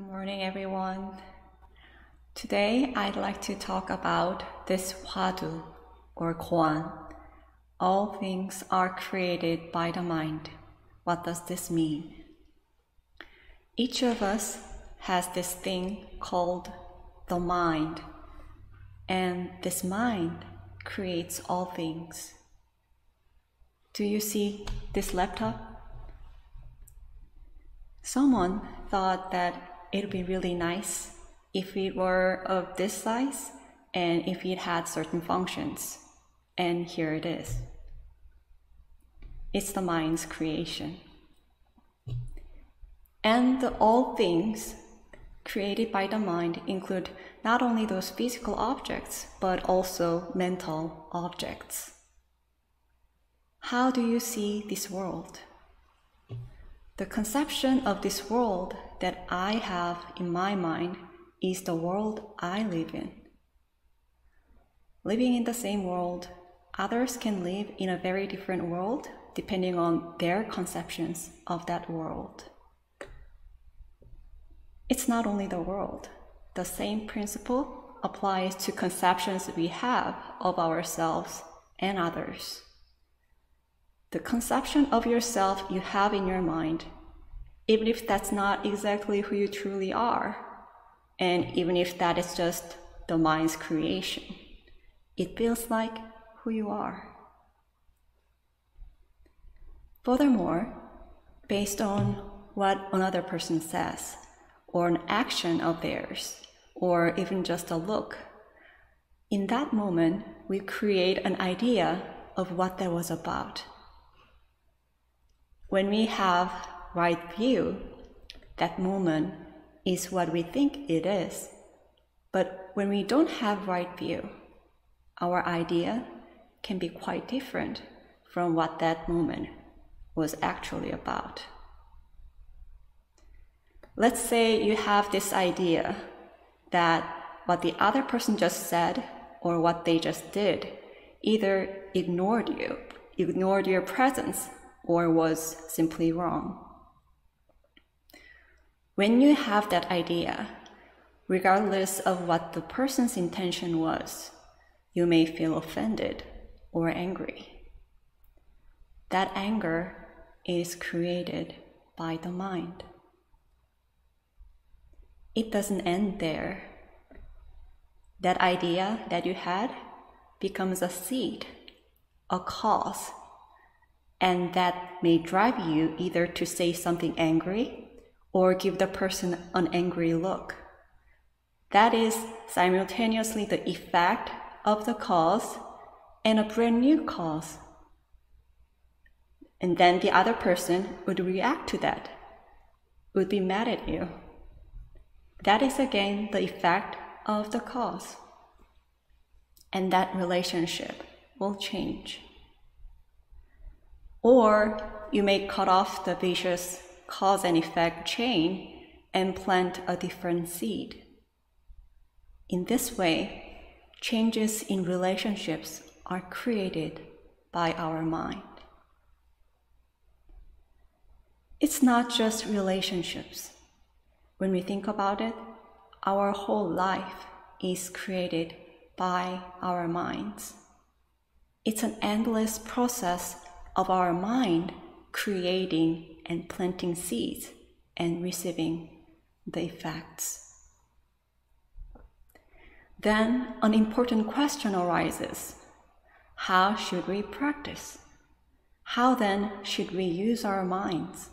Good morning, everyone. Today, I'd like to talk about this Hwadu, or Kwan. All things are created by the mind. What does this mean? Each of us has this thing called the mind, and this mind creates all things. Do you see this laptop? Someone thought that it would be really nice if it were of this size and if it had certain functions. And here it is. It's the mind's creation. And all things created by the mind include not only those physical objects, but also mental objects. How do you see this world? The conception of this world that I have in my mind is the world I live in. Living in the same world, others can live in a very different world depending on their conceptions of that world. It's not only the world. The same principle applies to conceptions we have of ourselves and others. The conception of yourself you have in your mind, even if that's not exactly who you truly are, and even if that is just the mind's creation, it feels like who you are. Furthermore, based on what another person says, or an action of theirs, or even just a look, in that moment, we create an idea of what that was about. When we have right view, that moment is what we think it is. But when we don't have right view, our idea can be quite different from what that moment was actually about. Let's say you have this idea that what the other person just said or what they just did either ignored your presence, or was simply wrong. When you have that idea, regardless of what the person's intention was, you may feel offended or angry. That anger is created by the mind. It doesn't end there. That idea that you had becomes a seed, a cause, and that may drive you either to say something angry or give the person an angry look. That is simultaneously the effect of the cause and a brand new cause. And then the other person would react to that, would be mad at you. That is again the effect of the cause. And that relationship will change. Or you may cut off the vicious cause and effect chain and plant a different seed. In this way, changes in relationships are created by our mind. It's not just relationships. When we think about it, our whole life is created by our minds. It's an endless process of our mind creating and planting seeds and receiving the effects. Then an important question arises. How should we practice? How then should we use our minds?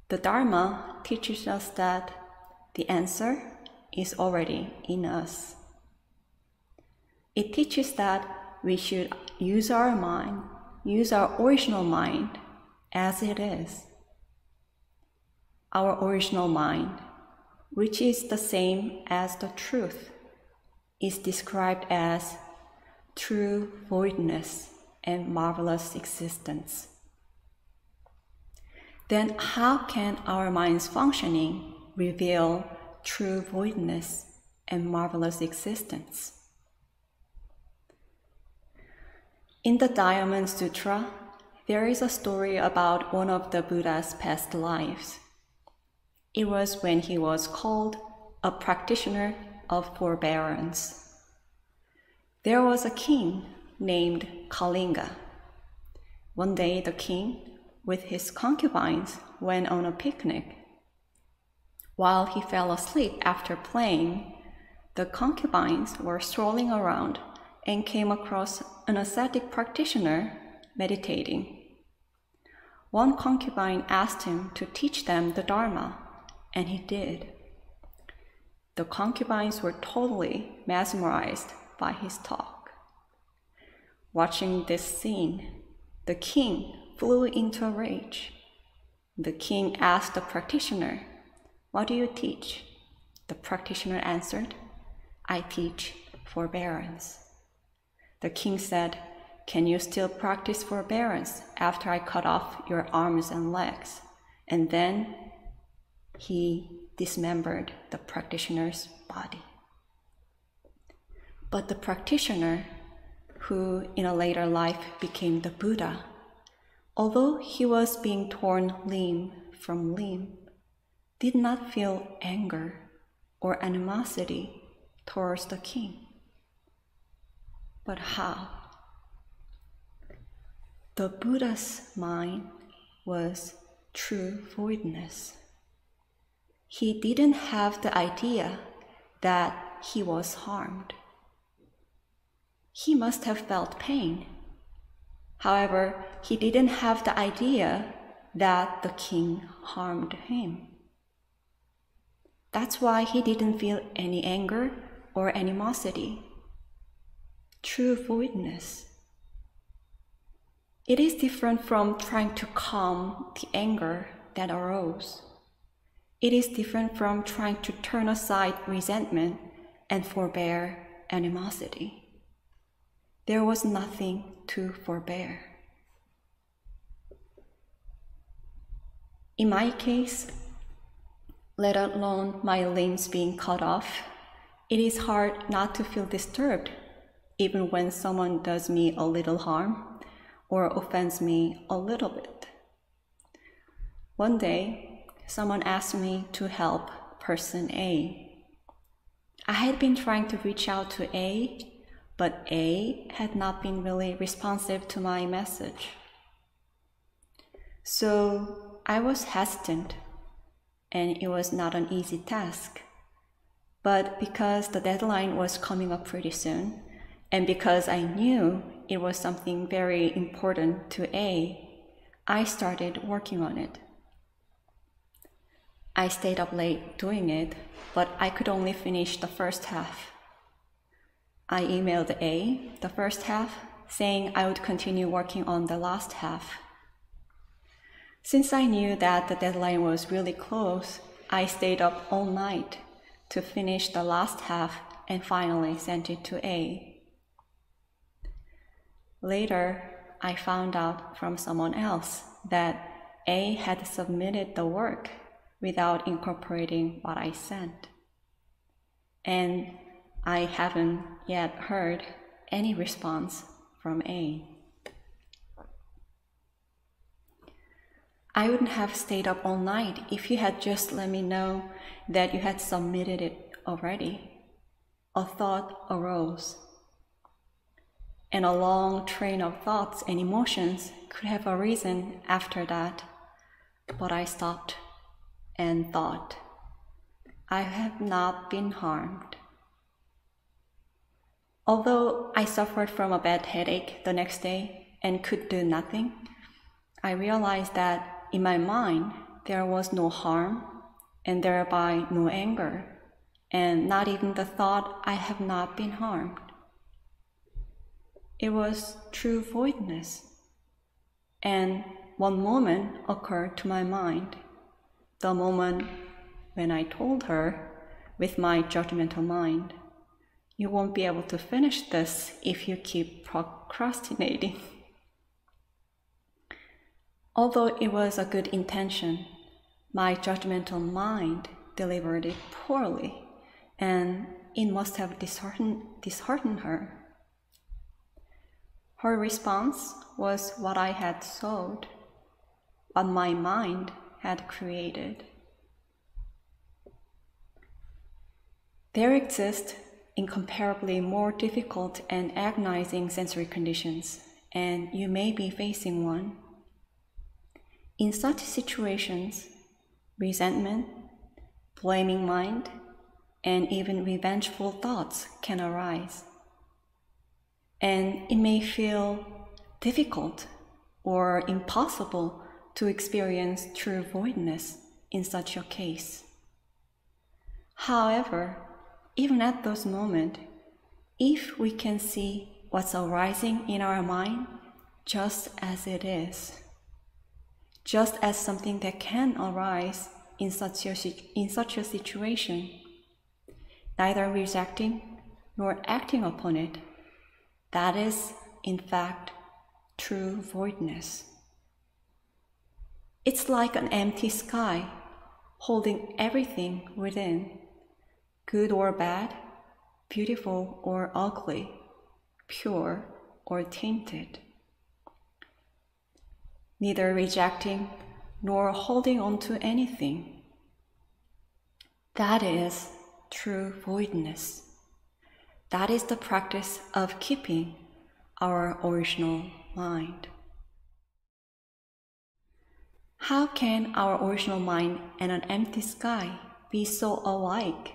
The Dharma teaches us that the answer is already in us. It teaches that we should use our mind, use our original mind as it is. Our original mind, which is the same as the truth, is described as true voidness and marvelous existence. Then how can our mind's functioning reveal true voidness and marvelous existence? In the Diamond Sutra, there is a story about one of the Buddha's past lives. It was when he was called a practitioner of forbearance. There was a king named Kalinga. One day the king, with his concubines, went on a picnic. While he fell asleep after playing, the concubines were strolling around and came across an ascetic practitioner meditating. One concubine asked him to teach them the Dharma, and he did. The concubines were totally mesmerized by his talk. Watching this scene, the king flew into a rage. The king asked the practitioner, "What do you teach?" The practitioner answered, "I teach forbearance." The king said, "Can you still practice forbearance after I cut off your arms and legs?" And then he dismembered the practitioner's body. But the practitioner, who in a later life became the Buddha, although he was being torn limb from limb, did not feel anger or animosity towards the king. But how? The Buddha's mind was true voidness. He didn't have the idea that he was harmed. He must have felt pain. However, he didn't have the idea that the king harmed him. That's why he didn't feel any anger or animosity. True voidness. It is different from trying to calm the anger that arose. It is different from trying to turn aside resentment and forbear animosity. There was nothing to forbear. In my case, let alone my limbs being cut off, it is hard not to feel disturbed, even when someone does me a little harm or offends me a little bit. One day, someone asked me to help person A. I had been trying to reach out to A, but A had not been really responsive to my message. So I was hesitant, and it was not an easy task. But because the deadline was coming up pretty soon, and because I knew it was something very important to A, I started working on it. I stayed up late doing it, but I could only finish the first half. I emailed A the first half, saying I would continue working on the last half. Since I knew that the deadline was really close, I stayed up all night to finish the last half and finally sent it to A. Later, I found out from someone else that A had submitted the work without incorporating what I sent. And I haven't yet heard any response from A. I wouldn't have stayed up all night if you had just let me know that you had submitted it already. A thought arose, and a long train of thoughts and emotions could have arisen after that, but I stopped and thought, I have not been harmed. Although I suffered from a bad headache the next day and could do nothing, I realized that in my mind there was no harm and thereby no anger, and not even the thought I have not been harmed. It was true voidness. And one moment occurred to my mind, the moment when I told her with my judgmental mind, "You won't be able to finish this if you keep procrastinating." Although it was a good intention, my judgmental mind delivered it poorly, and it must have disheartened her. Her response was what I had sowed, what my mind had created. There exist incomparably more difficult and agonizing sensory conditions, and you may be facing one. In such situations, resentment, blaming mind, and even revengeful thoughts can arise. And it may feel difficult or impossible to experience true voidness in such a case. However, even at those moments, if we can see what's arising in our mind just as it is, just as something that can arise in such a situation, neither rejecting nor acting upon it, that is, in fact, true voidness. It's like an empty sky holding everything within, good or bad, beautiful or ugly, pure or tainted. Neither rejecting nor holding on to anything. That is true voidness. That is the practice of keeping our original mind. How can our original mind and an empty sky be so alike?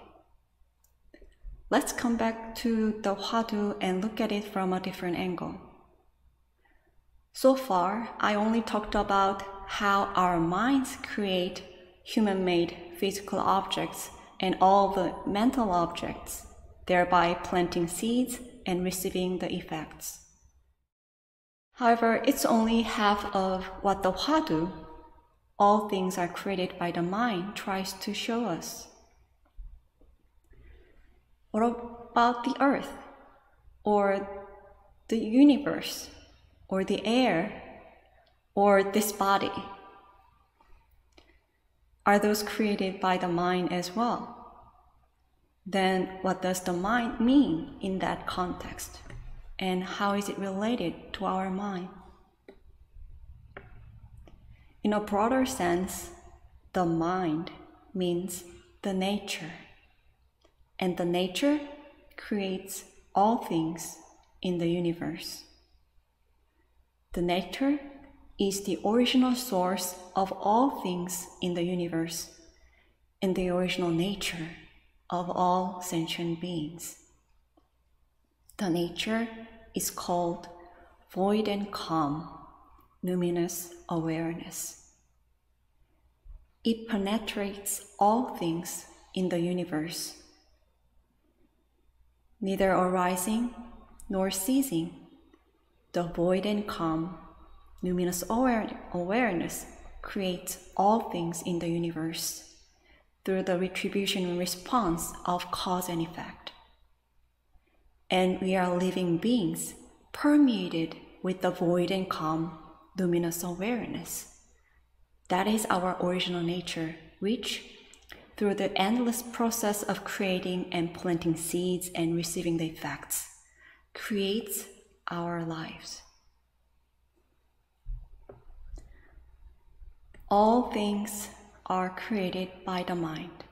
Let's come back to the Hwadu and look at it from a different angle. So far, I only talked about how our minds create human-made physical objects and all the mental objects, thereby planting seeds and receiving the effects. However, it's only half of what the Hwadu, all things are created by the mind, tries to show us. What about the earth, or the universe, or the air, or this body? Are those created by the mind as well? Then what does the mind mean in that context? And how is it related to our mind? In a broader sense, the mind means the nature. And the nature creates all things in the universe. The nature is the original source of all things in the universe and the original nature of all sentient beings. The nature is called void and calm, numinous awareness. It penetrates all things in the universe, neither arising nor ceasing. The void and calm, numinous awareness creates all things in the universe through the retribution and response of cause and effect. And we are living beings permeated with the void and calm, luminous awareness. That is our original nature, which, through the endless process of creating and planting seeds and receiving the effects, creates our lives. All things are created by the mind.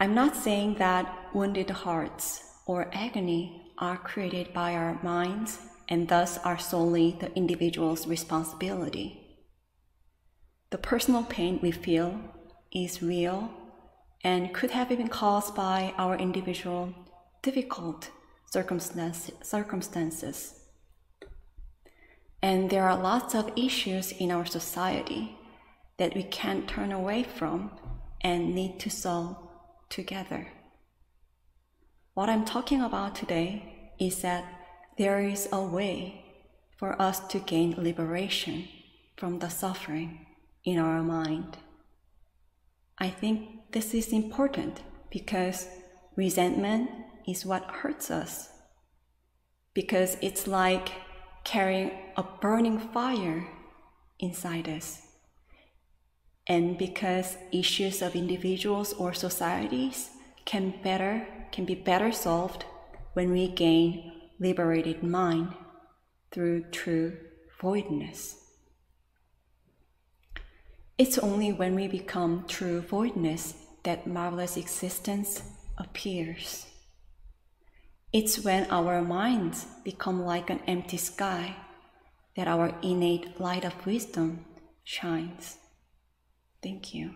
I'm not saying that wounded hearts or agony are created by our minds and thus are solely the individual's responsibility. The personal pain we feel is real and could have been caused by our individual difficult circumstances. And there are lots of issues in our society that we can't turn away from and need to solve together. What I'm talking about today is that there is a way for us to gain liberation from the suffering in our mind. I think this is important because resentment is what hurts us, because it's like carrying a burning fire inside us. And because issues of individuals or societies can be better solved when we gain liberated mind through true voidness. It's only when we become true voidness that marvelous existence appears. It's when our minds become like an empty sky that our innate light of wisdom shines. Thank you.